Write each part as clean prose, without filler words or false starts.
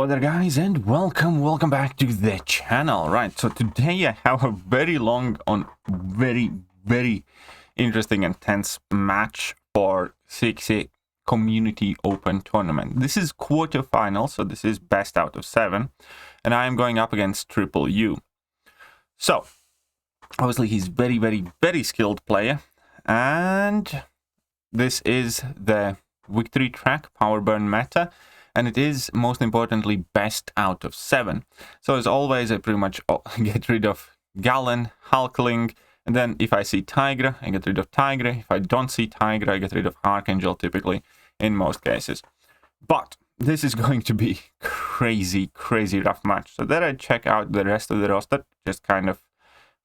Hello there guys, and welcome back to the channel. Right, so today I have a very long on very interesting and tense match for XeXeD Community Open Tournament. This is quarterfinal, so this is best out of 7, and I am going up against Triple U. So obviously he's very skilled player, and this is the victory track power burn meta. And it is, most importantly, best out of 7. So as always, I pretty much get rid of Galen, Hulkling, and then if I see Tigra, I get rid of Tigra. If I don't see Tigra, I get rid of Archangel, typically, in most cases. But this is going to be crazy rough match. So then I check out the rest of the roster, just kind of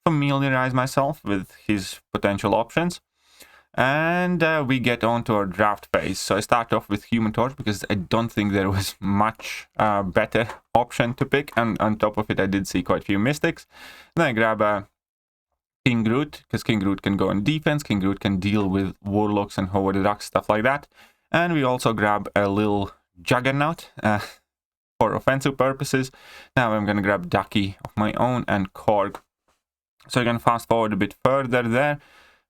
familiarize myself with his potential options. And we get on to our draft phase. So I start off with Human Torch because I don't think there was much better option to pick. And on top of it, I did see quite a few Mystics. Then I grab King Groot, because King Groot can go on defense. King Groot can deal with Warlocks and Howard the Duck, stuff like that. And we also grab a little Juggernaut for offensive purposes. Now I'm going to grab Ducky of my own and Korg. So I'm going to fast forward a bit further there.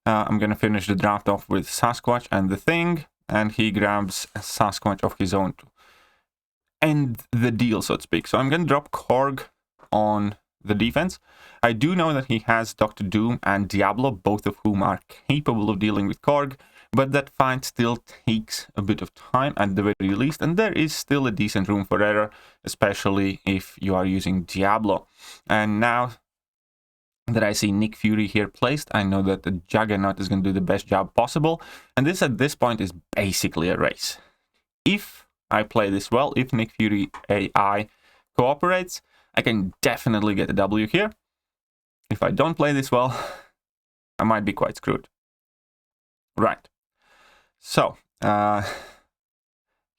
I'm going to finish the draft off with Sasquatch and the Thing, and he grabs a Sasquatch of his own to end the deal, so to speak. So I'm going to drop Korg on the defense. I do know that he has Dr. Doom and Diablo, both of whom are capable of dealing with Korg, but that fight still takes a bit of time at the very least, and there is still a decent room for error, especially if you are using Diablo. And now that I see Nick Fury here placed, I know that the Juggernaut is going to do the best job possible, and this at this point is basically a race. If I play this well, if Nick Fury AI cooperates, I can definitely get a W here. If I don't play this well, I might be quite screwed. Right, so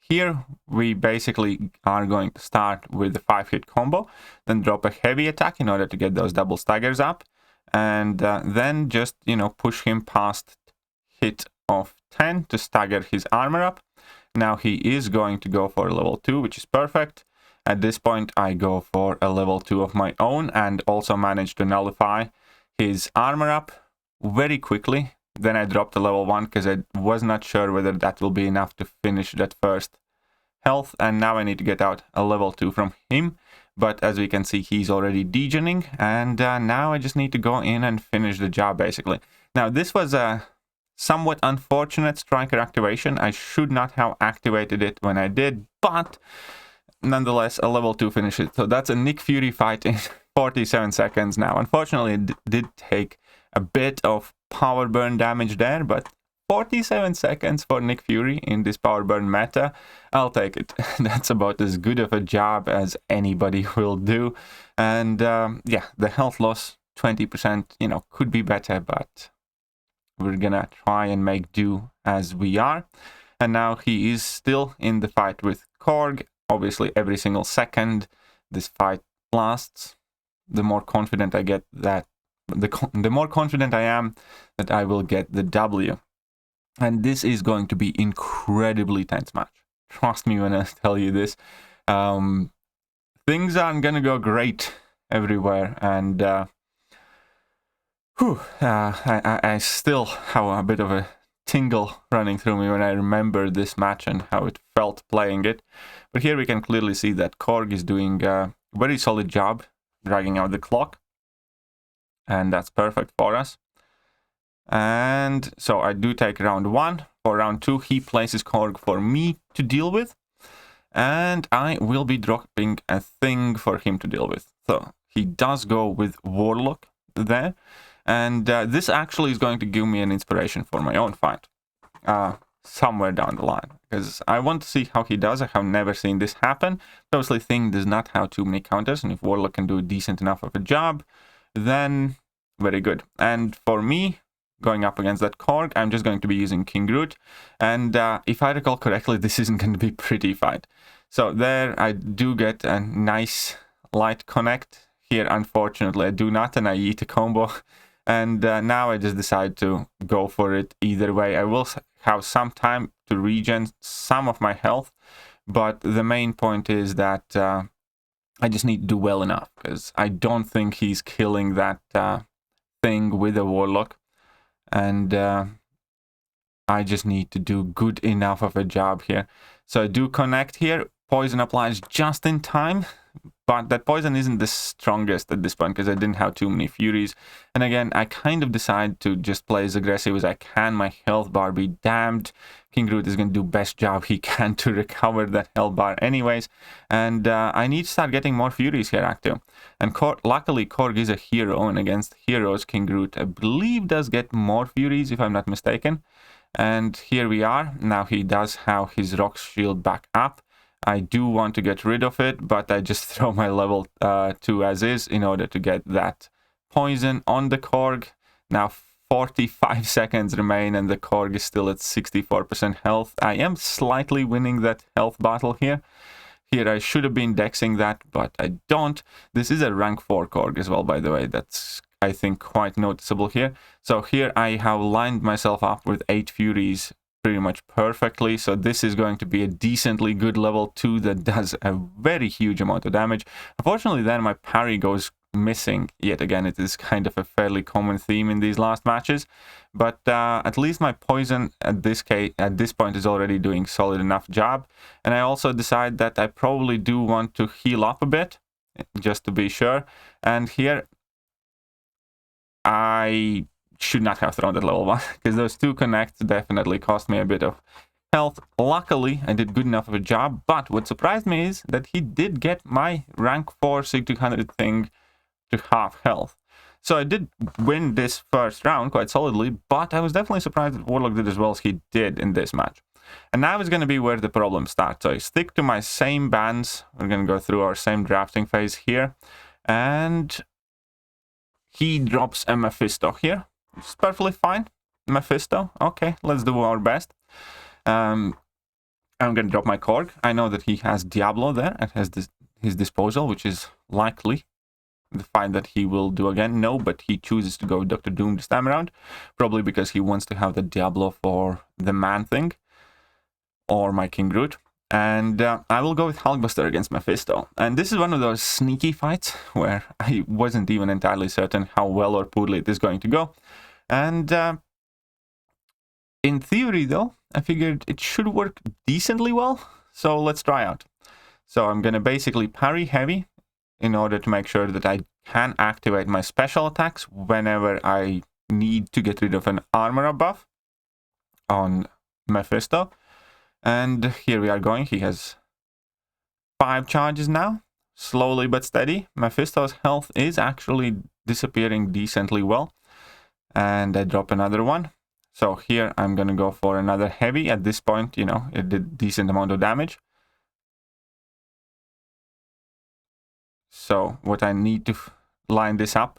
here we basically are going to start with the 5-hit combo, then drop a heavy attack in order to get those double staggers up, and then just, push him past hit of 10 to stagger his armor up. Now he is going to go for a level 2, which is perfect. At this point I go for a level 2 of my own and also manage to nullify his armor up very quickly. Then I dropped a level 1 because I was not sure whether that will be enough to finish that first health, and now I need to get out a level 2 from him, but as we can see, he's already degening, and now I just need to go in and finish the job, basically. Now this was a somewhat unfortunate striker activation. I should not have activated it when I did, but nonetheless a level 2 finish it. So that's a Nick Fury fight in 47 seconds now. Unfortunately it did take a bit of power burn damage there, but 47 seconds for Nick Fury in this power burn meta, I'll take it. That's about as good of a job as anybody will do. And yeah, the health loss 20%, could be better, but we're gonna try and make do as we are. And now he is still in the fight with Korg. Obviously every single second this fight lasts, the more confident I get that the more confident I am that I will get the W. And this is going to be incredibly tense match. Trust me when I tell you this. Things aren't going to go great everywhere. And I still have a bit of a tingle running through me when I remember this match and how it felt playing it. But here we can clearly see that Korg is doing a very solid job dragging out the clock. And that's perfect for us. And so I do take round 1. For round 2, he places Korg for me to deal with. And I will be dropping a Thing for him to deal with. So he does go with Warlock there. And this actually is going to give me an inspiration for my own fight. Somewhere down the line. Because I want to see how he does. I have never seen this happen. Obviously, Thing does not have too many counters. And if Warlock can do a decent enough of a job, then very good. And for me, going up against that Korg, I'm just going to be using King Groot. And if I recall correctly, this isn't going to be a pretty fight. So there I do get a nice light connect. Here, unfortunately, I do not, and I eat a combo. And now I just decide to go for it either way. I will have some time to regen some of my health, But the main point is that I just need to do well enough, because I don't think he's killing that thing with a Warlock. And I just need to do good enough of a job here. So I do connect here. Poison applies just in time. But that poison isn't the strongest at this point, because I didn't have too many Furies. And again, I kind of decide to just play as aggressive as I can. My health bar be damned. King Groot is going to do best job he can to recover that health bar anyways. And I need to start getting more Furies here active. And luckily, Korg is a hero, and against heroes, King Groot, I believe, does get more Furies, if I'm not mistaken. And here we are. Now he does have his rock shield back up. I do want to get rid of it, but I just throw my level 2 as is in order to get that poison on the Korg. Now 45 seconds remain and the Korg is still at 64% health. I am slightly winning that health battle here. Here I should have been dexing that, but I don't. This is a rank 4 Korg as well, by the way. That's, I think, quite noticeable here. So here I have lined myself up with 8 Furies pretty much perfectly. So this is going to be a decently good level 2 that does a very huge amount of damage. Unfortunately, then my parry goes missing yet again. It is kind of a fairly common theme in these last matches, but at least my poison at this point is already doing solid enough job. And I also decide that I probably do want to heal up a bit just to be sure. And here I should not have thrown that level 1, because those 2 connects definitely cost me a bit of health. Luckily, I did good enough of a job, but what surprised me is that he did get my rank 4 Sig 200 thing to half health. So I did win this first round quite solidly, but I was definitely surprised that Warlock did as well as he did in this match. And now is going to be where the problem starts. So I stick to my same bands. We're going to go through our same drafting phase here. And he drops a Mephisto here. It's perfectly fine. Mephisto. Okay, let's do our best. I'm going to drop my Korg. I know that he has Diablo there and has his disposal, which is likely the fight that he will do again. No, but he chooses to go with Dr. Doom this time around. Probably because he wants to have the Diablo for the man thing. Or my King Groot. And I will go with Hulkbuster against Mephisto. And this is one of those sneaky fights where I wasn't even entirely certain how well or poorly it is going to go. And in theory, though, I figured it should work decently well. So let's try out. So I'm going to basically parry heavy in order to make sure that I can activate my special attacks whenever I need to get rid of an armor buff on Mephisto. And here we are going. He has 5 charges now. Slowly but steady. Mephisto's health is actually disappearing decently well. And I drop another one. So here I'm going to go for another heavy. At this point, you know, it did a decent amount of damage. So what I need to line this up.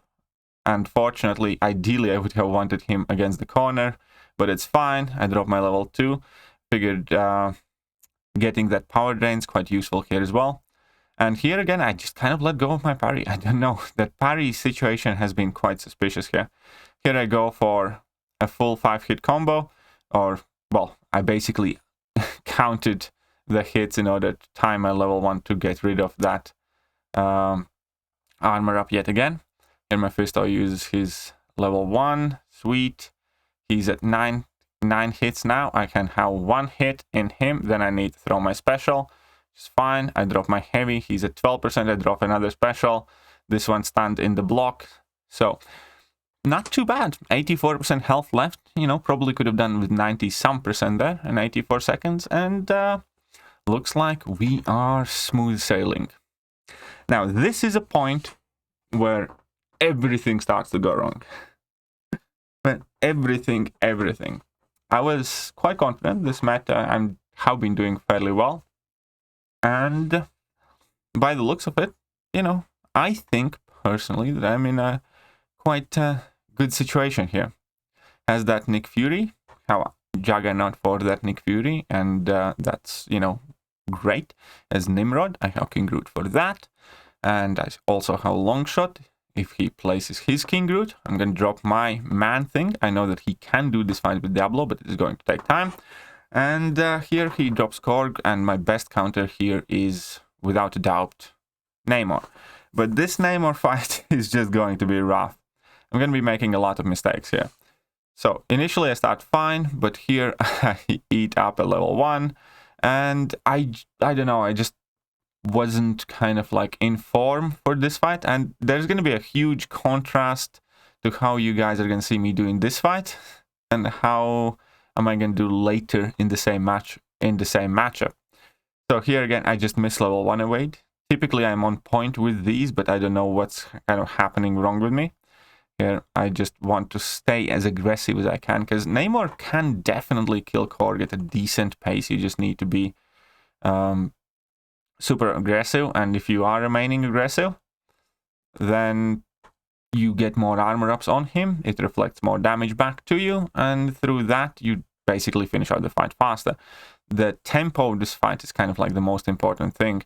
Unfortunately, ideally I would have wanted him against the corner. But it's fine. I drop my level 2. Figured getting that power drain is quite useful here as well. And here again, I just kind of let go of my parry. I don't know. That parry situation has been quite suspicious here. Here I go for a full 5-hit combo. Or, well, I basically counted the hits in order to time my level 1 to get rid of that armor up yet again. And Mephisto uses his level 1. Sweet. He's at 9 hits now. I can have 1 hit in him. Then I need to throw my special. It's fine. I drop my heavy. He's at 12%. I drop another special. This one stunned in the block. So not too bad. 84% health left. You know, probably could have done with 90-some% there in 84 seconds. And looks like we are smooth sailing. Now, this is a point where everything starts to go wrong. But everything. I was quite confident this meta I have been doing fairly well. And by the looks of it, you know, I think personally that I'm in a quite good situation here. As that Nick Fury, how Juggernaut for that Nick Fury, and that's, you know, great. As Nimrod, I have King Groot for that. And I also have Longshot. If he places his King Groot, I'm going to drop my man thing. I know that he can do this fight with Diablo, but it is going to take time. And here he drops Korg, and my best counter here is, without a doubt, Namor. But this Namor fight is just going to be rough. I'm going to be making a lot of mistakes here. So initially I start fine, but here I eat up a level 1, and I don't know, I just wasn't kind of like in form for this fight, and there's going to be a huge contrast to how you guys are going to see me doing this fight and how am I going to do later in the same match, in the same matchup. So here again, I just missed level 1 evade. Typically I'm on point with these, but I don't know what's kind of happening wrong with me. Here I just want to stay as aggressive as I can, because Namor can definitely kill Korg at a decent pace. You just need to be super aggressive, and if you are remaining aggressive, then you get more armor ups on him, it reflects more damage back to you, and through that you basically finish out the fight faster. The tempo of this fight is kind of like the most important thing,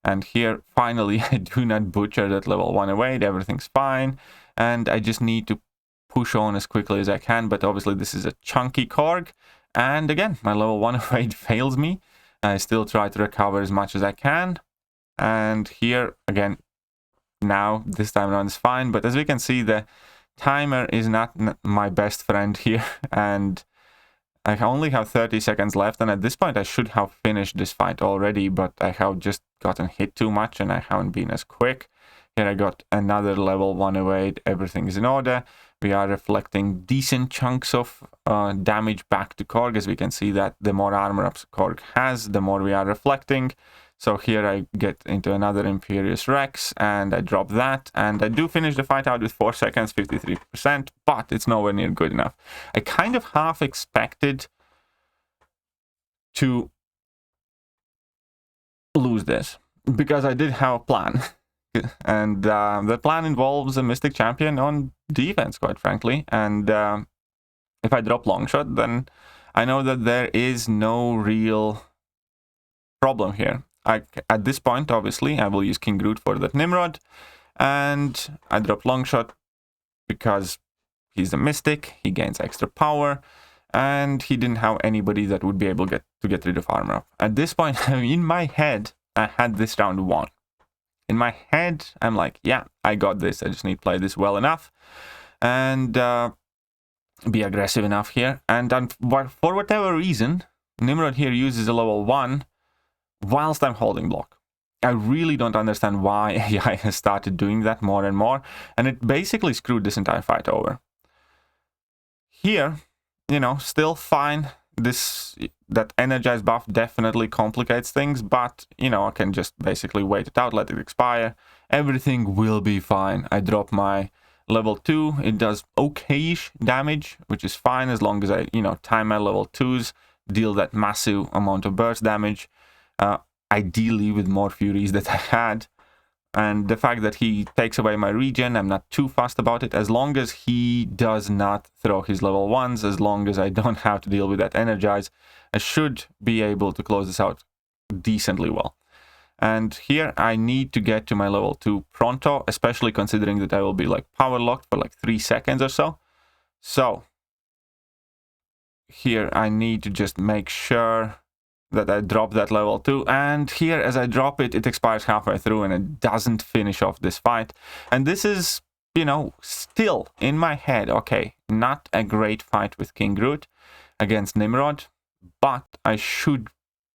and here finally I do not butcher that level 1 evade, everything's fine, and I just need to push on as quickly as I can, but obviously this is a chunky Korg, and again my level 1 evade fails me. I still try to recover as much as I can, and here again, now this time around is fine, but as we can see, the timer is not my best friend here, and I only have 30 seconds left, and at this point I should have finished this fight already, but I have just gotten hit too much and I haven't been as quick. Here I got another level 1 evade, everything is in order. We are reflecting decent chunks of damage back to Korg, as we can see that the more armor ups Korg has, the more we are reflecting. So here I get into another Imperious Rex, and I drop that, and I do finish the fight out with 4 seconds, 53%, but it's nowhere near good enough. I kind of half expected to lose this, because I did have a plan. And the plan involves a Mystic Champion on defense, quite frankly. And if I drop Longshot, then I know that there is no real problem here. At this point, obviously, I will use King Groot for that Nimrod. And I drop Longshot because he's a Mystic, he gains extra power, and he didn't have anybody that would be able to get rid of armor up. At this point, in my head, I had this round won. In my head, I'm like, yeah, I got this. I just need to play this well enough and be aggressive enough here. And for whatever reason, Nimrod here uses a level 1 whilst I'm holding block. I really don't understand why AI has started doing that more and more. And it basically screwed this entire fight over. Here, you know, still fine. That energized buff definitely complicates things, but you know, I can just basically wait it out, let it expire. Everything will be fine. I drop my level 2. It does okay-ish damage, which is fine as long as I, you know, time my level 2s, deal that massive amount of burst damage, ideally with more furies that I had. And the fact that he takes away my regen, I'm not too fussed about it. As long as he does not throw his level 1s, as long as I don't have to deal with that energize, I should be able to close this out decently well. And here I need to get to my level 2 pronto, especially considering that I will be like power locked for like 3 seconds or so. So here I need to just make sure that I drop that level 2, and here as I drop it, it expires halfway through and it doesn't finish off this fight. And this is, you know, still in my head, okay, not a great fight with King Groot against Nimrod, but I should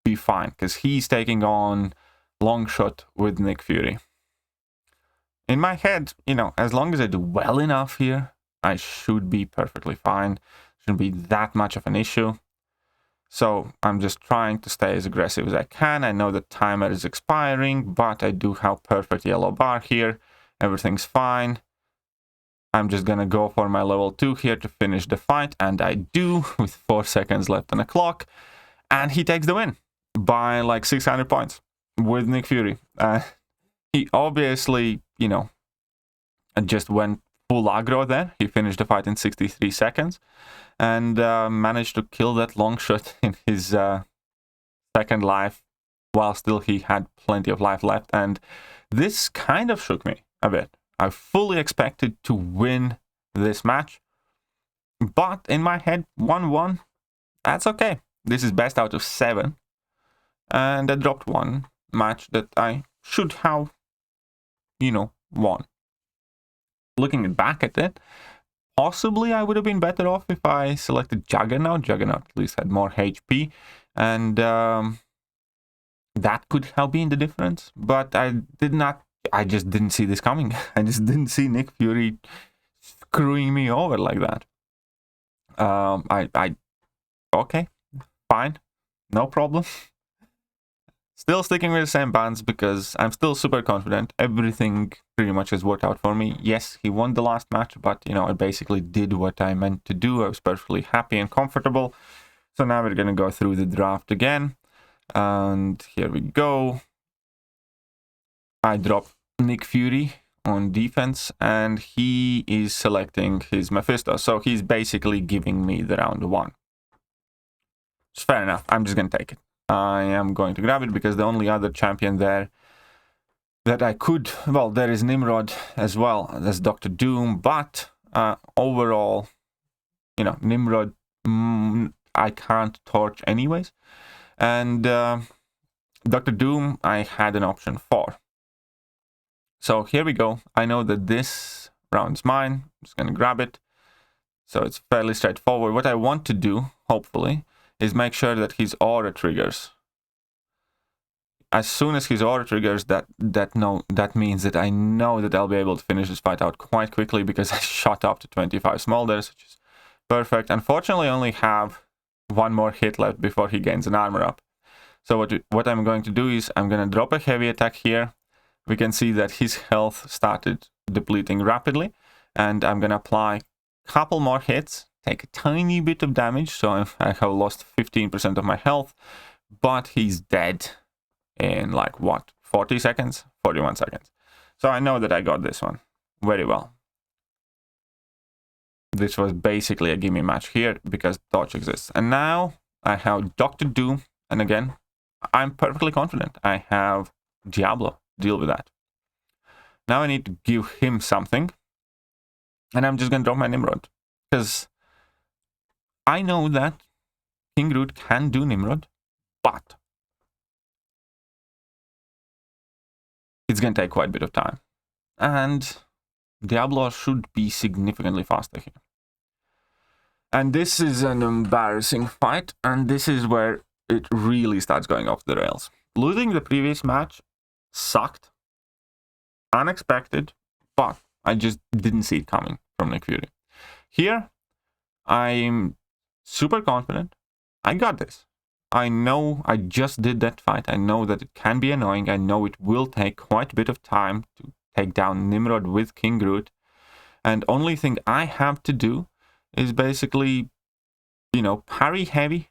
be fine because he's taking on Longshot with Nick Fury. In my head, you know, as long as I do well enough here, I should be perfectly fine. Shouldn't be that much of an issue. So I'm just trying to stay as aggressive as I can. I know the timer is expiring, but I do have perfect yellow bar here. Everything's fine. I'm just gonna go for my level 2 here to finish the fight, and I do with 4 seconds left on the clock. And he takes the win by like 600 points with Nick Fury. He obviously, you know, just went full aggro there. He finished the fight in 63 seconds. And managed to kill that Longshot in his second life, while still he had plenty of life left. And this kind of shook me a bit. I fully expected to win this match, but in my head, 1-1, that's okay. This is best out of 7. And I dropped one match that I should have, you know, won. Looking back at it, possibly I would have been better off if I selected Juggernaut. Juggernaut at least had more HP, and that could have been the difference. But I just didn't see this coming. I just didn't see Nick Fury screwing me over like that. Okay, fine, no problem. Still sticking with the same bands because I'm still super confident. Everything pretty much has worked out for me. Yes, he won the last match, but, you know, I basically did what I meant to do. I was perfectly happy and comfortable. So now we're going to go through the draft again. And here we go. I dropped Nick Fury on defense, and he is selecting his Mephisto. So he's basically giving me the round 1. It's fair enough. I'm just going to take it. I am going to grab it because the only other champion there that I could... Well, there is Nimrod as well. There's Dr. Doom. But overall, you know, Nimrod, I can't torch anyways. And Dr. Doom, I had an option for. So here we go. I know that this round's mine. I'm just going to grab it. So it's fairly straightforward. What I want to do, hopefully, is make sure that his aura triggers. As soon as his aura triggers, that means that I know that I'll be able to finish this fight out quite quickly because I shot up to 25 smolders, which is perfect. Unfortunately, I only have one more hit left before he gains an armor up. So what I'm going to do is I'm going to drop a heavy attack here. We can see that his health started depleting rapidly, and I'm going to apply a couple more hits. Take a tiny bit of damage, so I have lost 15% of my health, but he's dead in like, what, 40 seconds? 41 seconds. So I know that I got this one very well. This was basically a gimme match here because dodge exists. And now I have Dr. Doom, and again, I'm perfectly confident. I have Diablo. Deal with that. Now I need to give him something, and I'm just going to drop my Nimrod because I know that King Groot can do Nimrod, but it's going to take quite a bit of time. And Diablo should be significantly faster here. And this is an embarrassing fight, and this is where it really starts going off the rails. Losing the previous match sucked, unexpected, but I just didn't see it coming from Nick Fury. Here, I'm super confident. I got this. I know I just did that fight. I know that it can be annoying. I know it will take quite a bit of time to take down Nimrod with King Groot. And only thing I have to do is basically, you know, parry heavy,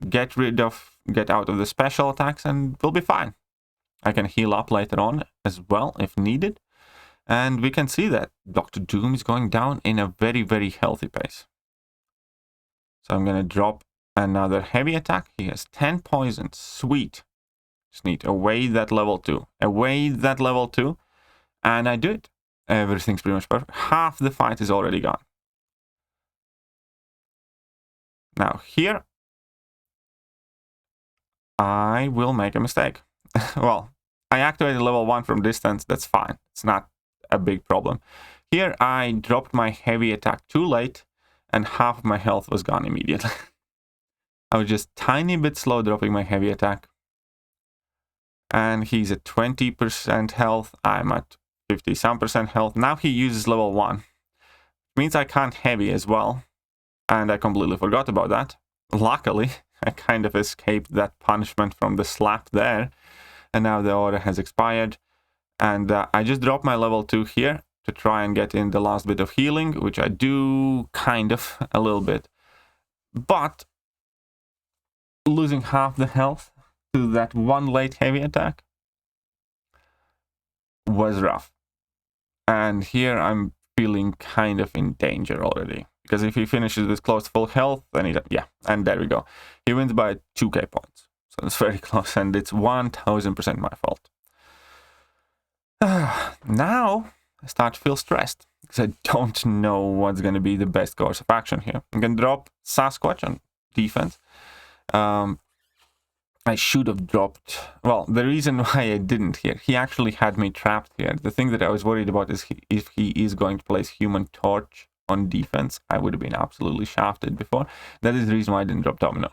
get out of the special attacks, and we'll be fine. I can heal up later on as well if needed. And we can see that Dr. Doom is going down in a very, very healthy pace. So I'm going to drop another heavy attack. He has 10 poison. Sweet. Just need to evade that level 2. Evade that level 2. And I do it. Everything's pretty much perfect. Half the fight is already gone. Now here, I will make a mistake. Well, I activated level 1 from distance. That's fine. It's not a big problem. Here, I dropped my heavy attack too late, and half of my health was gone immediately. I was just tiny bit slow dropping my heavy attack. And he's at 20% health. I'm at 50-some% health. Now he uses level 1. Which means I can't heavy as well. And I completely forgot about that. Luckily, I kind of escaped that punishment from the slap there. And now the order has expired. And I just dropped my level 2 here to try and get in the last bit of healing, which I do kind of a little bit. But losing half the health to that one late heavy attack was rough. And here I'm feeling kind of in danger already. Because if he finishes with close to full health, then yeah, and there we go. He wins by 2k points. So it's very close, and it's 1000% my fault. Now I start to feel stressed because I don't know what's going to be the best course of action here. I'm going to drop Sasquatch on defense. I should have dropped... Well, the reason why I didn't here, he actually had me trapped here. The thing that I was worried about is if he is going to place Human Torch on defense, I would have been absolutely shafted before. That is the reason why I didn't drop Domino.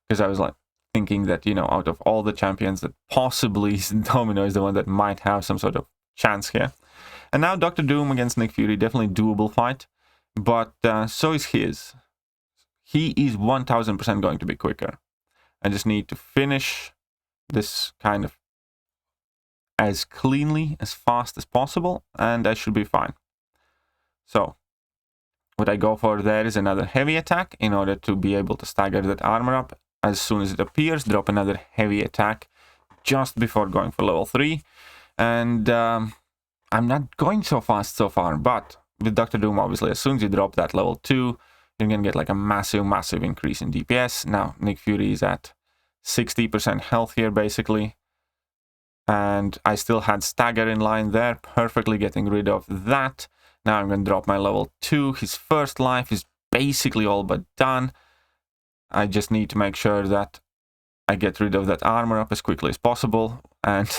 Because I was like thinking that, you know, out of all the champions, that possibly Domino is the one that might have some sort of chance here. And now Dr. Doom against Nick Fury, definitely doable fight. But so is his. He is 1000% going to be quicker. I just need to finish this kind of as cleanly, as fast as possible, and I should be fine. So, what I go for there is another heavy attack in order to be able to stagger that armor up. As soon as it appears, drop another heavy attack just before going for level 3. And I'm not going so fast so far, but with Dr. Doom, obviously, as soon as you drop that level 2, you're going to get like a massive increase in DPS. Now, Nick Fury is at 60% health here, basically. And I still had Stagger in line there, perfectly getting rid of that. Now I'm going to drop my level 2. His first life is basically all but done. I just need to make sure that I get rid of that armor up as quickly as possible. And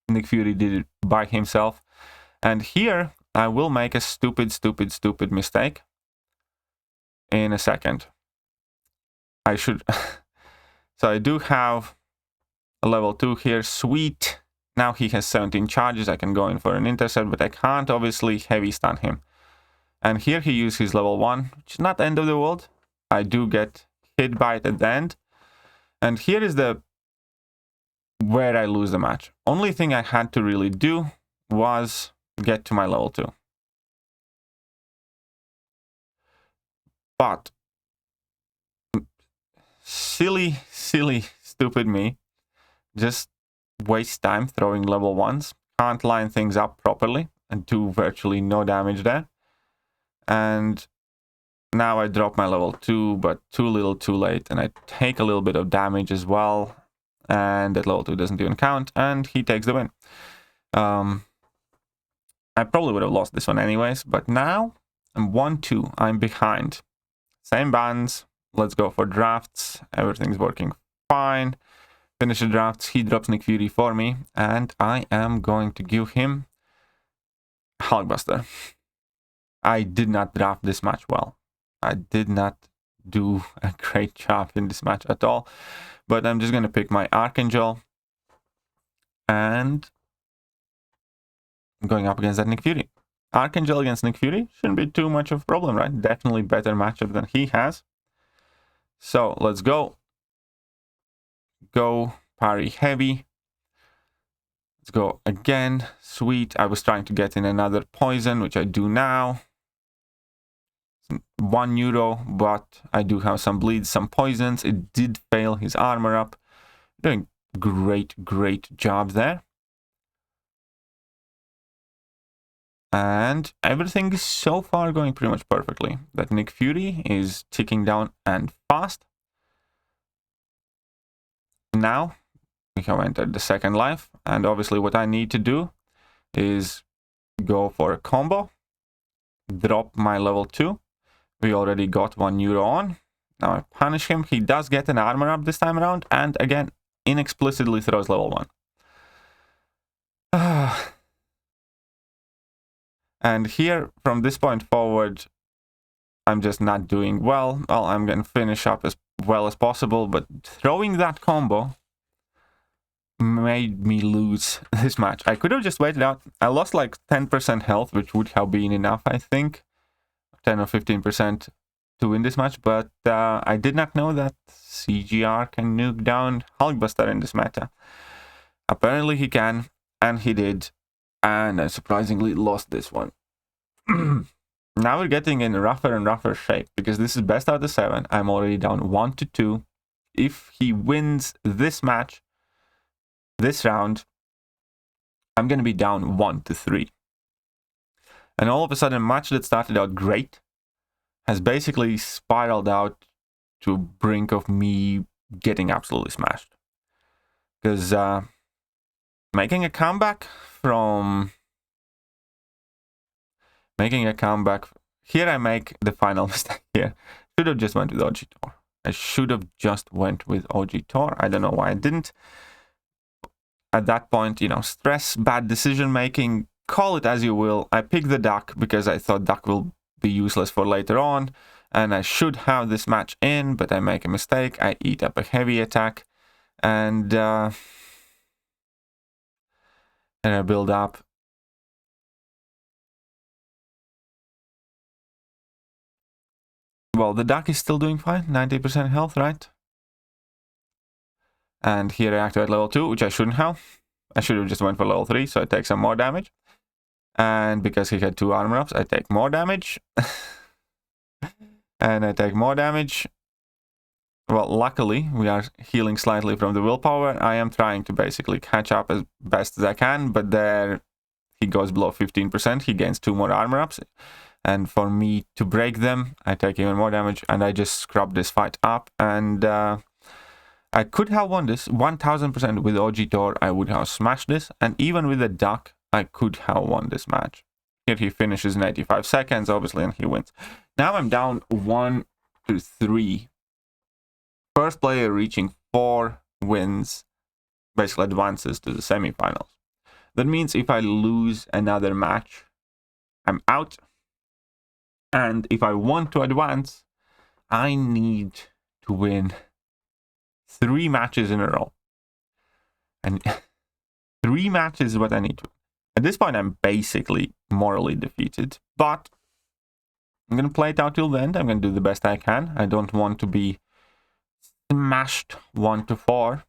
Nick Fury did it by himself. And here, I will make a stupid mistake. In a second. I should... So I do have a level 2 here. Sweet. Now he has 17 charges. I can go in for an intercept, but I can't obviously heavy stun him. And here he used his level 1, which is not the end of the world. I do get hit by it at the end. And here is the... where I lose the match. Only thing I had to really do was get to my level 2. But silly, stupid me just waste time throwing level 1s, can't line things up properly and do virtually no damage there. And now I drop my level 2, but too little too late, and I take a little bit of damage as well, and that level 2 doesn't even count, and he takes the win. I probably would have lost this one anyways, but now I'm 1-2, I'm behind. Same bans, let's go for drafts, everything's working fine. Finish the drafts, he drops Nick Fury for me, and I am going to give him Hulkbuster. I did not draft this match well. I did not do a great job in this match at all, but I'm just going to pick my Archangel, and I'm going up against that Nick Fury. Archangel against Nick Fury shouldn't be too much of a problem, right? Definitely better matchup than he has. So let's go. Go parry heavy. Let's go again. Sweet. I was trying to get in another poison, which I do now. €1, but I do have some bleeds, some poisons. It did fail his armor up. Doing great job there. And everything is so far going pretty much perfectly. That Nick Fury is ticking down and fast. Now we have entered the second life, and obviously what I need to do is go for a combo, drop my level 2. We already got €1 on. Now I punish him. He does get an armor up this time around, and again inexplicitly throws level 1. And here, from this point forward, I'm just not doing well. Well, I'm going to finish up as well as possible, but throwing that combo made me lose this match. I could have just waited out. I lost like 10% health, which would have been enough, I think. 10 or 15% to win this match, but I did not know that CGR can nuke down Hulkbuster in this meta. Apparently he can, and he did. And I surprisingly lost this one. Now we're getting in rougher and rougher shape, because this is best out of 7. I'm already down 1-2. If he wins this match, this round, I'm going to be down 1-3. And all of a sudden, a match that started out great has basically spiraled out to a brink of me getting absolutely smashed. Because making a comeback here, I make the final mistake here. Should have just went with Ojitor. I should have just went with OG Tor. I don't know why I didn't. At that point, you know, stress, bad decision making, call it as you will. I picked the duck because I thought duck will be useless for later on, and I should have this match in, but I make a mistake. I eat up a heavy attack, and I build up. Well, the duck is still doing fine, 90% health, right? And here I activate level 2, which I shouldn't have. I should have just went for level 3, so I take some more damage. And because he had 2 armor ups, I take more damage. And I take more damage. Well, luckily, we are healing slightly from the willpower. I am trying to basically catch up as best as I can, but there he goes below 15%. He gains 2 more armor ups. And for me to break them, I take even more damage, and I just scrub this fight up. And I could have won this 1000% with OG Tor. I would have smashed this, and even with the duck, I could have won this match. Here he finishes in 85 seconds, obviously, and he wins. Now I'm down 1-3. First player reaching 4 wins basically advances to the semifinals. That means if I lose another match, I'm out. And if I want to advance, I need to win 3 matches in a row. And 3 matches is what I need to. At this point, I'm basically morally defeated. But I'm going to play it out till the end. I'm going to do the best I can. I don't want to be smashed 1-4.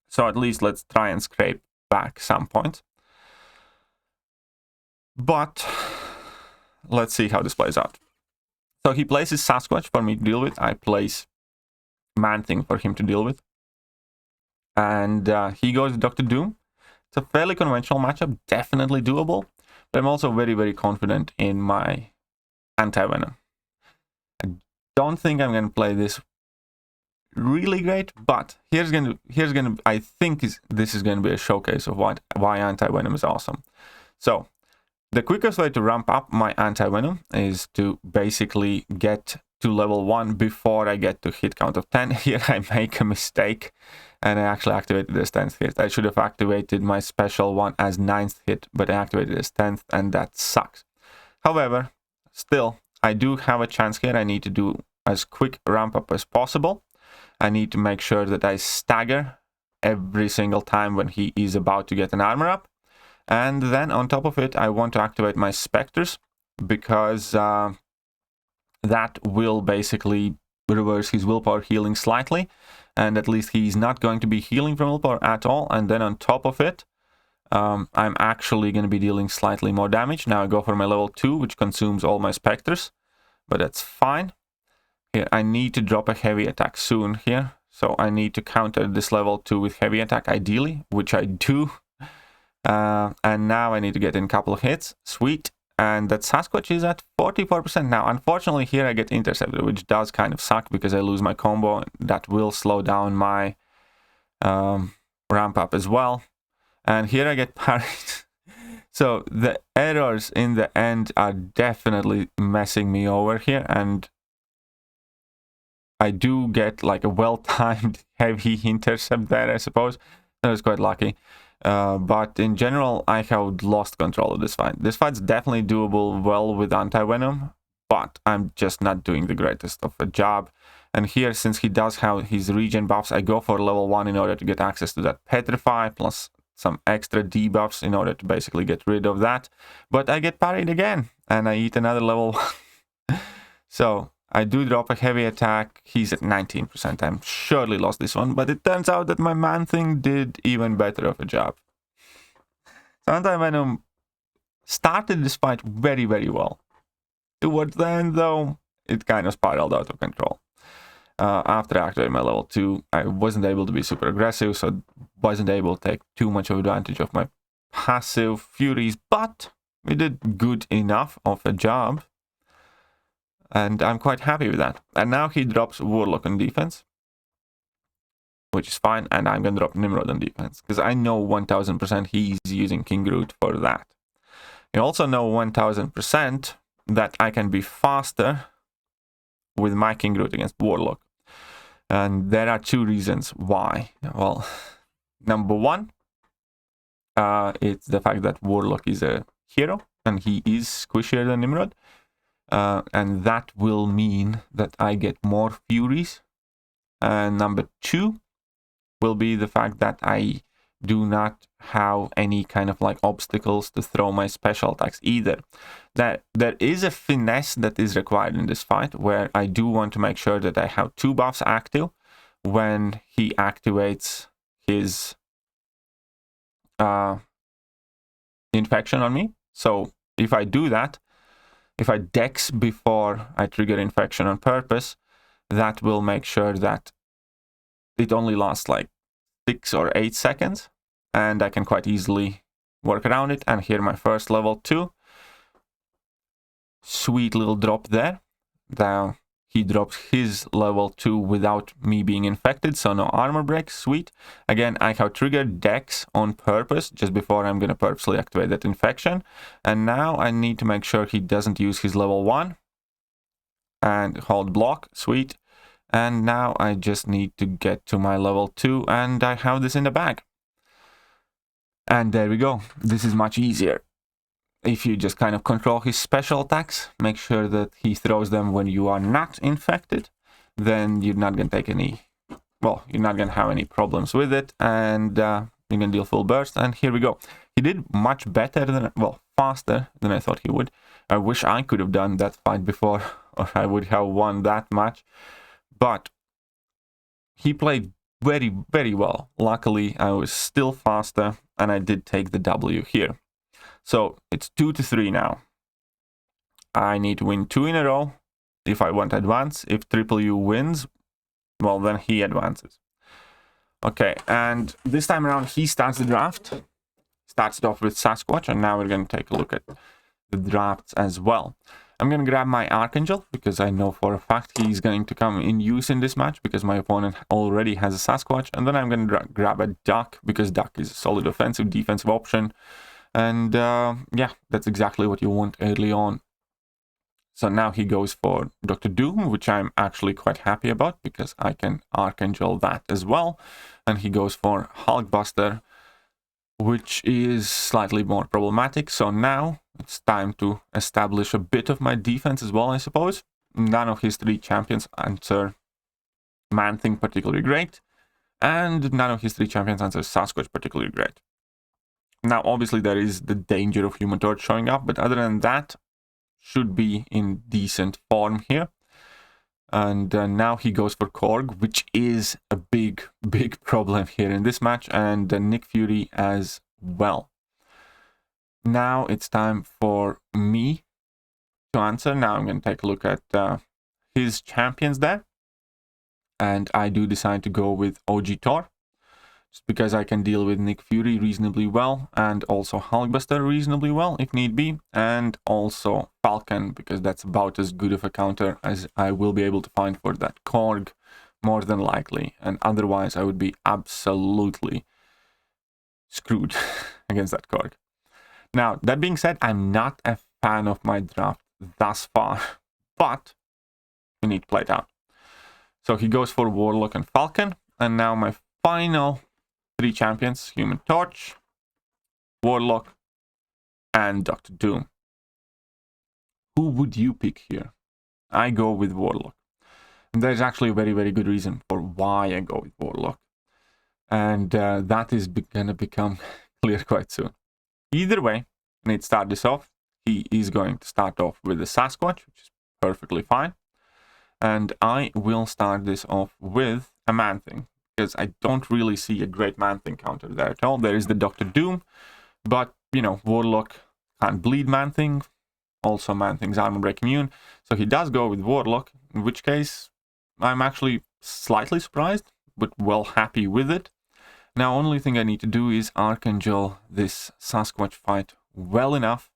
So at least let's try and scrape back some points. But let's see how this plays out. So he places Sasquatch for me to deal with. I place Man-Thing for him to deal with. And he goes Dr. Doom. It's a fairly conventional matchup, definitely doable. But I'm also very, very confident in my anti-venom. I don't think I'm going to play this really great, but I think this is going to be a showcase of why anti-venom is awesome. So the quickest way to ramp up my anti-venom is to basically get to level 1 before I get to hit count of 10. Here I make a mistake, and I actually activated this 10th hit. I should have activated my special one as 9th hit, but I activated as 10th, and that sucks. However, still, I do have a chance here. I need to do as quick ramp up as possible. I need to make sure that I stagger every single time when he is about to get an armor up. And then on top of it, I want to activate my Spectres, because that will basically reverse his willpower healing slightly. And at least he's not going to be healing from willpower at all. And then on top of it, I'm actually going to be dealing slightly more damage. Now I go for my level 2, which consumes all my Spectres, but that's fine. Here, I need to drop a heavy attack soon here. So I need to counter this level 2 with heavy attack, ideally, which I do. And now I need to get in a couple of hits. Sweet. And that Sasquatch is at 44%. Now, unfortunately, here I get intercepted, which does kind of suck because I lose my combo. That will slow down my ramp up as well. And here I get parried. So the errors in the end are definitely messing me over here. And I do get like a well-timed heavy intercept there, I suppose. That was quite lucky. But in general, I have lost control of this fight. This fight's definitely doable well with anti-venom, but I'm just not doing the greatest of a job. And here, since he does have his regen buffs, I go for level 1 in order to get access to that Petrify, plus some extra debuffs in order to basically get rid of that. But I get parried again, and I eat another level 1. So I do drop a heavy attack. He's at 19%. I'm surely lost this one, but it turns out that my Man-Thing did even better of a job. So anti-venom started this fight very, very well. Towards the end, though, it kind of spiraled out of control. After I activated my level 2, I wasn't able to be super aggressive, so wasn't able to take too much of advantage of my passive furies, but we did good enough of a job. And I'm quite happy with that. And now he drops Warlock on defense, which is fine. And I'm going to drop Nimrod on defense, because I know 1000% he's using King Groot for that. You also know 1000% that I can be faster with my King Groot against Warlock. And there are two reasons why. Well, number one, it's the fact that Warlock is a hero and he is squishier than Nimrod. And that will mean that I get more Furies. And number two will be the fact that I do not have any kind of like obstacles to throw my special attacks either. That there is a finesse that is required in this fight, where I do want to make sure that I have two buffs active when he activates his infection on me. So if I do that, if I dex before I trigger infection on purpose, that will make sure that it only lasts like 6 or 8 seconds, and I can quite easily work around it. And here my first level 2. Sweet little drop there. Now he drops his level 2 without me being infected, so no armor break. Sweet. Again, I have triggered dex on purpose just before I'm going to purposely activate that infection. And now I need to make sure he doesn't use his level 1. And hold block. Sweet. And now I just need to get to my level 2, and I have this in the bag. And there we go. This is much easier. If you just kind of control his special attacks, make sure that he throws them when you are not infected, then you're not going to take any, well, you're not going to have any problems with it, and you're going to deal full burst. And here we go. He did much better than, well, faster than I thought he would. I wish I could have done that fight before, or I would have won that match. But he played very, very well. Luckily, I was still faster, and I did take the W here. So it's 2-3 now. I need to win 2 in a row if I want to advance. If Triple U wins, well, then he advances. Okay, and this time around, he starts the draft. Starts it off with Sasquatch, and now we're going to take a look at the drafts as well. I'm going to grab my Archangel, because I know for a fact he's going to come in use in this match, because my opponent already has a Sasquatch. And then I'm going to grab a Duck, because Duck is a solid offensive, defensive option. And yeah, that's exactly what you want early on. So now he goes for Dr. Doom, which I'm actually quite happy about, because I can Archangel that as well. And he goes for Hulkbuster, which is slightly more problematic. So now it's time to establish a bit of my defense as well, I suppose. None of his 3 champions answer Man-Thing particularly great, and none of his 3 champions answer Sasquatch particularly great. Now, obviously, there is the danger of Human Torch showing up, but other than that, should be in decent form here. And now he goes for Korg, which is a big, big problem here in this match, and Nick Fury as well. Now it's time for me to answer. Now I'm going to take a look at his champions there. And I do decide to go with OG Thor, just because I can deal with Nick Fury reasonably well, and also Hulkbuster reasonably well if need be, and also Falcon, because that's about as good of a counter as I will be able to find for that Korg, more than likely, and otherwise I would be absolutely screwed against that Korg. Now, that being said, I'm not a fan of my draft thus far, but we need to play it out. So he goes for Warlock and Falcon, and now my final 3 champions, Human Torch, Warlock, and Dr. Doom. Who would you pick here? I go with Warlock. And there's actually a very, very good reason for why I go with Warlock. And that is going to become clear quite soon. Either way, I need to start this off. He is going to start off with the Sasquatch, which is perfectly fine. And I will start this off with a Man-Thing, because I don't really see a great Man-Thing counter there at all. There is the Dr. Doom, but, you know, Warlock can't bleed Man-Thing. Also, Man-Thing's armor break immune. So he does go with Warlock, in which case I'm actually slightly surprised, but well happy with it. Now, only thing I need to do is Archangel this Sasquatch fight well enough,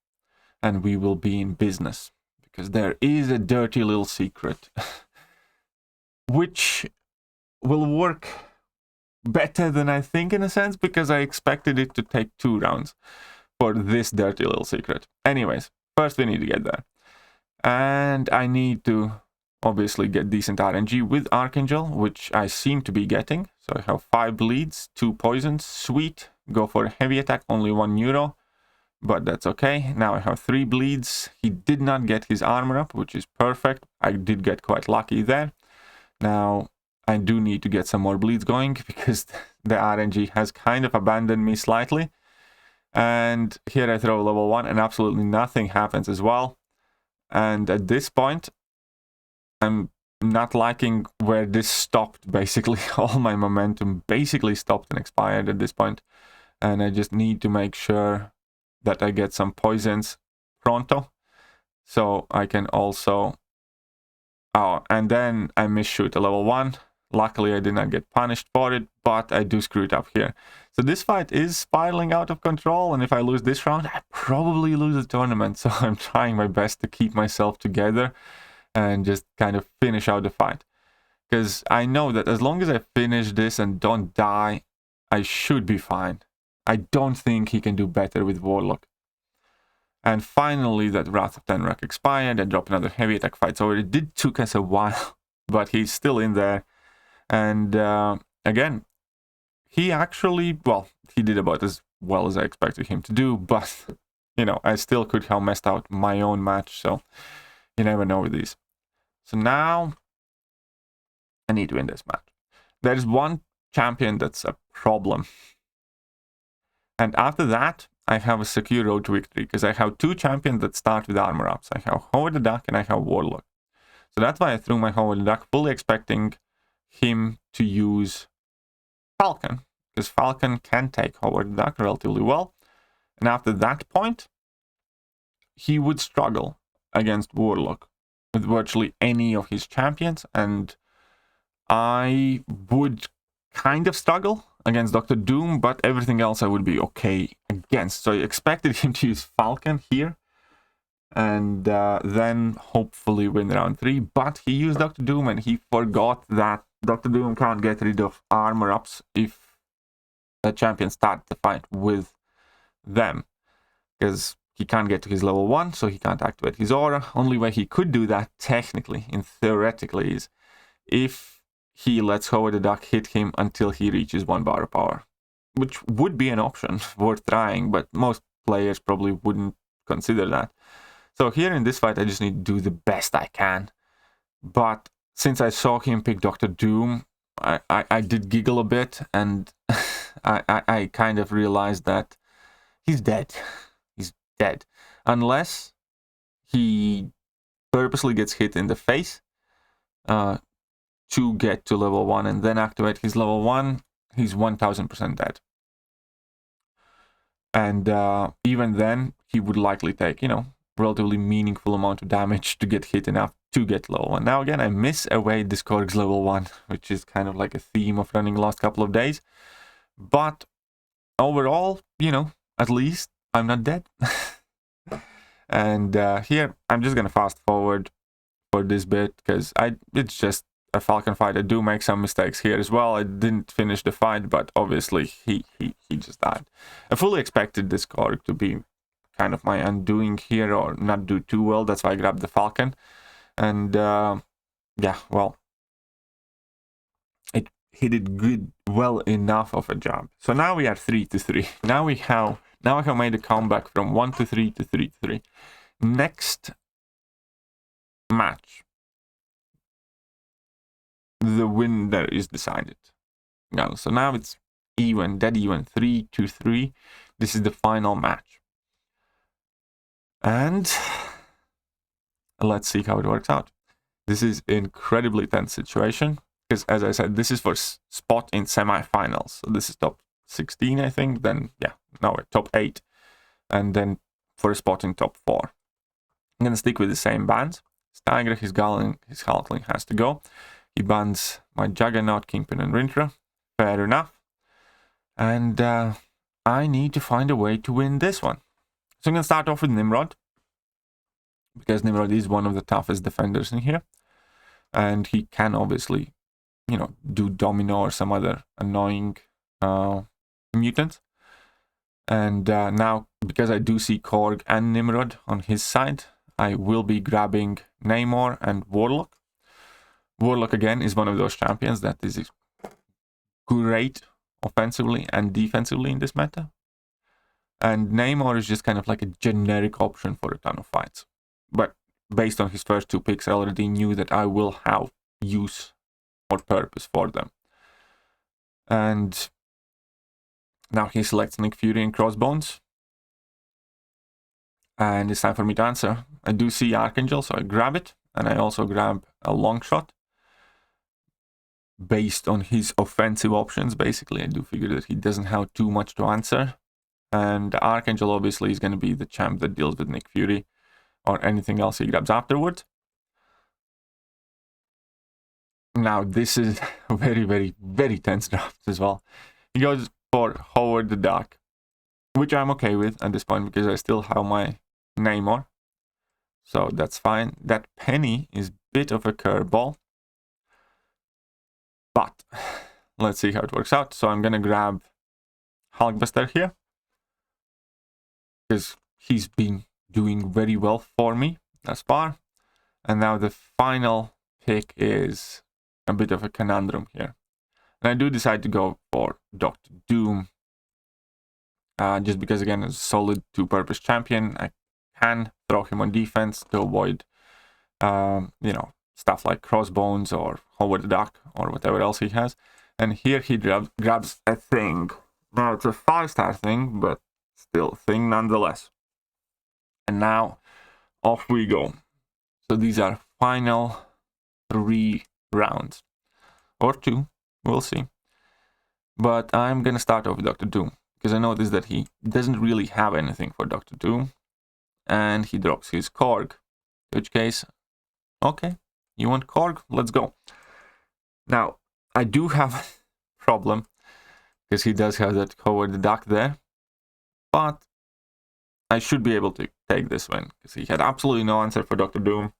and we will be in business. Because there is a dirty little secret, which will work better than I think in a sense, because I expected it to take 2 rounds for this dirty little secret. Anyways, first we need to get there. And I need to, obviously get decent RNG with Archangel, which I seem to be getting. So I have 5 bleeds, 2 poisons, sweet. Go for a heavy attack, only 1 neuro, but that's okay. Now I have 3 bleeds. He did not get his armor up, which is perfect. I did get quite lucky there. Now I do need to get some more bleeds going because the RNG has kind of abandoned me slightly. And here I throw level 1 and absolutely nothing happens as well. And at this point, I'm not liking where this stopped, basically. All my momentum basically stopped and expired at this point. And I just need to make sure that I get some poisons pronto. So I can also... Oh, and then I misshoot a level 1. Luckily, I did not get punished for it, but I do screw it up here. So this fight is spiraling out of control, and if I lose this round, I probably lose the tournament. So I'm trying my best to keep myself together and just kind of finish out the fight. Because I know that as long as I finish this and don't die, I should be fine. I don't think he can do better with Warlock. And finally, that Wrath of Tenrak expired. I dropped another heavy attack fight. So it did took us a while, but he's still in there. And again, he actually, well, he did about as well as I expected him to do. But, you know, I still could have messed out my own match. So you never know with these. So now I need to win this match. There's one champion that's a problem. And after that, I have a secure road to victory because I have 2 champions that start with armor ups. I have Howard the Duck and I have Warlock. So that's why I threw my Howard the Duck, fully expecting him to use Falcon, because Falcon can take Howard the Duck relatively well. And after that point, he would struggle against Warlock with virtually any of his champions, and I would kind of struggle against Dr. Doom, but everything else I would be okay against. So I expected him to use Falcon here, and then hopefully win round 3, but he used Dr. Doom and he forgot that Dr. Doom can't get rid of armor ups if a champion starts the fight with them, because he can't get to his level 1, so he can't activate his aura. Only way he could do that, technically and theoretically, is if he lets Howard the Duck hit him until he reaches 1 bar of power, which would be an option worth trying, but most players probably wouldn't consider that. So here in this fight, I just need to do the best I can. But since I saw him pick Dr. Doom, I did giggle a bit, and I kind of realized that he's dead. He's dead. Unless he purposely gets hit in the face to get to level 1 and then activate his level 1, he's 1000% dead. And even then, he would likely take, you know, relatively meaningful amount of damage to get hit enough to get level 1. Now again, I miss away Discord's level 1, which is kind of like a theme of running the last couple of days. But overall, you know, at least I'm not dead. And here, I'm just going to fast forward for this bit, because it's just a Falcon fight. I do make some mistakes here as well. I didn't finish the fight, but obviously he just died. I fully expected this Korg to be kind of my undoing here, or not do too well. That's why I grabbed the Falcon. And yeah, well, he did good, well enough of a job. So now we are 3-3. Now I have made a comeback from 1-3 to 3-3. Next match, the winner is decided. So now it's even, dead even, 3-3. This is the final match. And let's see how it works out. This is incredibly tense situation, because as I said, this is for spot in semi-finals. So this is top 16, I think. Then, yeah, no, top 8. And then for a spot in top 4. I'm going to stick with the same bans. Steiger, his Gull, and his Hulkling has to go. He bans my Juggernaut, Kingpin, and Rintra. Fair enough. And I need to find a way to win this one. So I'm going to start off with Nimrod, because Nimrod is one of the toughest defenders in here. And he can obviously, you know, do Domino or some other annoying mutant. And now, because I do see Korg and Nimrod on his side, I will be grabbing Namor and Warlock. Warlock again is one of those champions that is great offensively and defensively in this meta. And Namor is just kind of like a generic option for a ton of fights. But based on his first two picks, I already knew that I will have use or purpose for them. And now he selects Nick Fury and Crossbones. And it's time for me to answer. I do see Archangel, so I grab it. And I also grab a long shot. Based on his offensive options, basically, I do figure that he doesn't have too much to answer. And Archangel obviously is going to be the champ that deals with Nick Fury or anything else he grabs afterwards. Now, this is a very, very, very tense draft as well. He goes for Howard the Duck, which I'm okay with at this point because I still have my Namor. So that's fine. That Penny is a bit of a curveball. But let's see how it works out. So I'm going to grab Hulkbuster here, because he's been doing very well for me thus far. And now the final pick is a bit of a conundrum here. And I do decide to go for Dr. Doom. Just because, again, it's a solid two-purpose champion. I can throw him on defense to avoid, stuff like Crossbones or Howard the Duck or whatever else he has. And here he grabs a thing. Now, it's a 5-star thing, but still thing nonetheless. And now, off we go. So these are final 3 rounds. Or 2, we'll see. But I'm going to start off with Dr. Doom, because I noticed that he doesn't really have anything for Dr. Doom. And he drops his Korg. In which case, okay, you want Korg? Let's go. Now, I do have a problem, because he does have that Howard the Duck there. But I should be able to take this win, because he had absolutely no answer for Dr. Doom.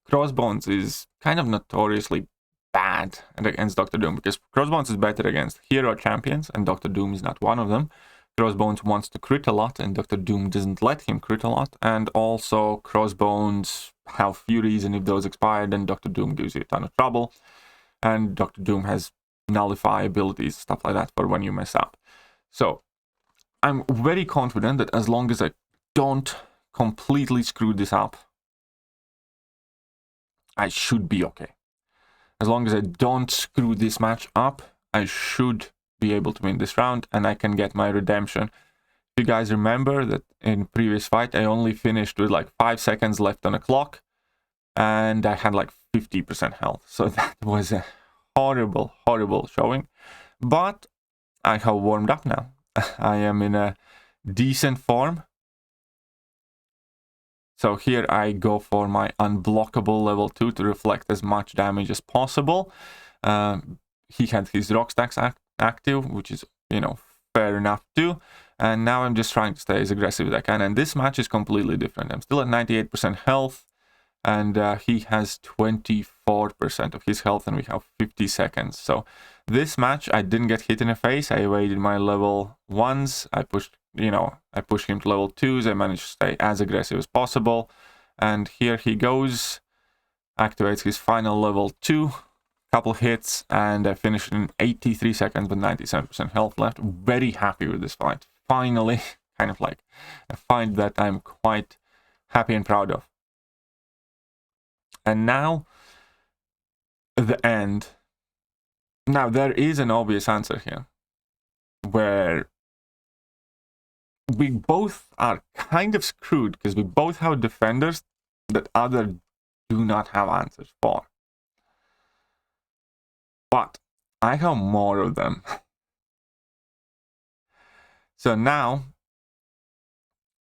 Crossbones is kind of notoriously bad against Dr. Doom, because Crossbones is better against hero champions, and Dr. Doom is not one of them. Crossbones wants to crit a lot, and Dr. Doom doesn't let him crit a lot. And also, Crossbones have Furies, and if those expire, then Dr. Doom gives you a ton of trouble. And Dr. Doom has nullify abilities, stuff like that, for when you mess up. So, I'm very confident that as long as I don't completely screw this up, I should be okay. As long as I don't screw this match up, I should be able to win this round, and I can get my redemption. If you guys remember that in previous fight, I only finished with like 5 seconds left on the clock, and I had like 50% health. So that was a horrible, horrible showing. But I have warmed up now. I am in a decent form. So here I go for my unblockable level 2 to reflect as much damage as possible. He had his rock stacks active, which is, fair enough too. And now I'm just trying to stay as aggressive as I can. And this match is completely different. I'm still at 98% health. And he has 24% of his health, and we have 50 seconds. So this match, I didn't get hit in the face. I evaded my level 1s. I pushed him to level 2s. I managed to stay as aggressive as possible. And here he goes. Activates his final level 2. Couple hits, and I finished in 83 seconds with 97% health left. Very happy with this fight. Finally, kind of like a fight that I'm quite happy and proud of. And now, the end. Now, there is an obvious answer here, where we both are kind of screwed, because we both have defenders that other do not have answers for. But I have more of them. So now,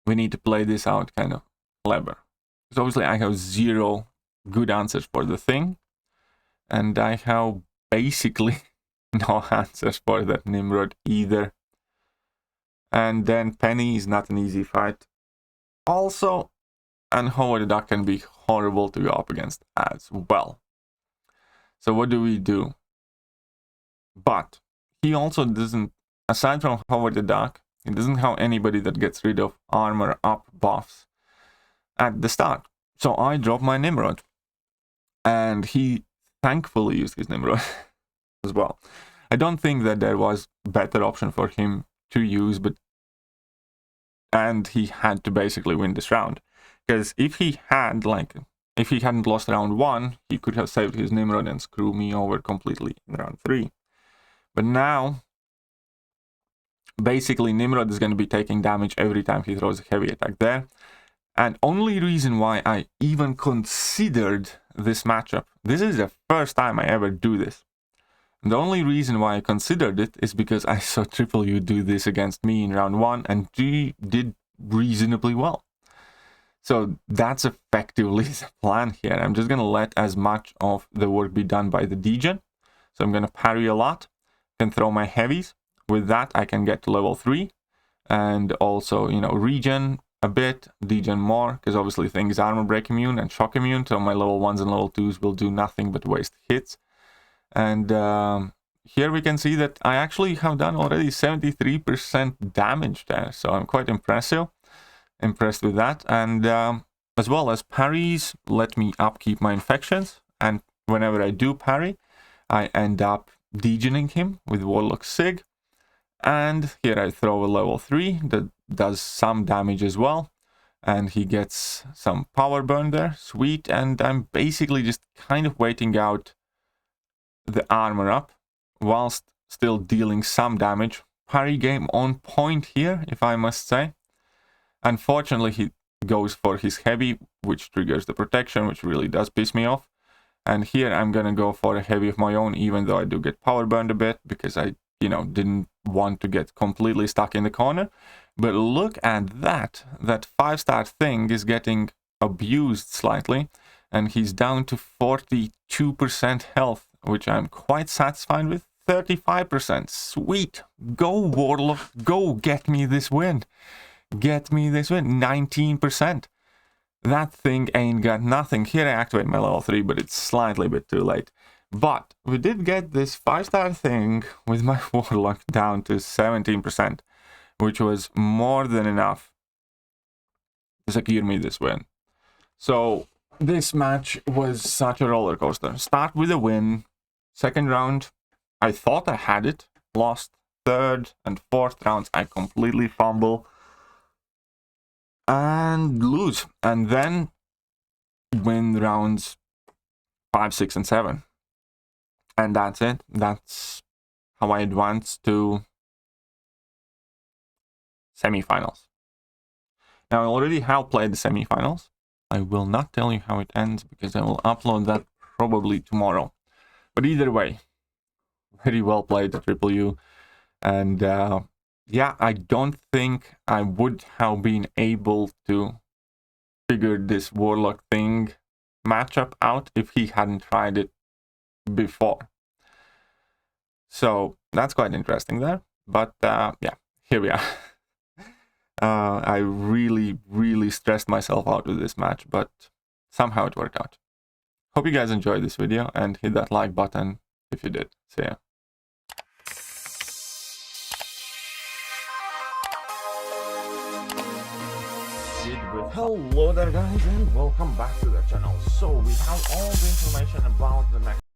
we need to play this out kind of clever. Because obviously I have 0 good answers for the thing, and I have basically no answers for that Nimrod either. And then Penny is not an easy fight also, and Howard the Duck can be horrible to go up against as well. So what do we do? But he also doesn't, aside from Howard the Duck, he doesn't have anybody that gets rid of armor up buffs at the start. So I drop my Nimrod. And he thankfully used his Nimrod as well. I don't think that there was better option for him to use, and he had to basically win this round. Because if he hadn't lost round 1, he could have saved his Nimrod and screw me over completely in round 3. But now, basically Nimrod is going to be taking damage every time he throws a heavy attack there. And only reason why I even considered this matchup, this is the first time I ever do this. And the only reason why I considered it is because I saw XeXeD do this against me in round 1 and he did reasonably well. So that's effectively the plan here. I'm just going to let as much of the work be done by the degen. So I'm going to parry a lot, can throw my heavies. With that, I can get to level 3 and also, you know, regen a bit, degen more, because obviously things armor break immune and shock immune. So my level 1s and level 2s will do nothing but waste hits. And here we can see that I actually have done already 73% damage there. So I'm quite impressed with that. And as well as parries, let me upkeep my infections. And whenever I do parry, I end up degening him with Warlock Sig. And here I throw a level 3 that does some damage as well. And he gets some power burn there. Sweet. And I'm basically just kind of waiting out the armor up whilst still dealing some damage. Parry game on point here, if I must say. Unfortunately, he goes for his heavy, which triggers the protection, which really does piss me off. And here I'm gonna go for a heavy of my own, even though I do get power burned a bit, because I, you know, didn't want to get completely stuck in the corner. But look at that. That 5-star thing is getting abused slightly, and he's down to 42% health, which I'm quite satisfied with. 35%. Sweet. Go, Warlock. Go get me this win. Get me this win. 19%. That thing ain't got nothing. Here I activate my level 3, but it's slightly a bit too late. But we did get this 5-star thing with my Warlock down to 17%, which was more than enough to secure me this win. So this match was such a roller coaster. Start with a win. Second round, I thought I had it. Lost. Third and fourth rounds, I completely fumble and lose. And then win rounds 5, 6, and 7. And that's it. That's how I advanced to semifinals. Now, I already have played the semifinals. I will not tell you how it ends because I will upload that probably tomorrow. But either way, very well played, XeXeD. And yeah, I don't think I would have been able to figure this Warlock thing matchup out if he hadn't tried it before. So that's quite interesting there. But yeah, here we are. I really stressed myself out with this match, but somehow it worked out. Hope you guys enjoyed this video and hit that like button if you did. See ya. Hello there guys and welcome back to the channel. So we have all the information about the next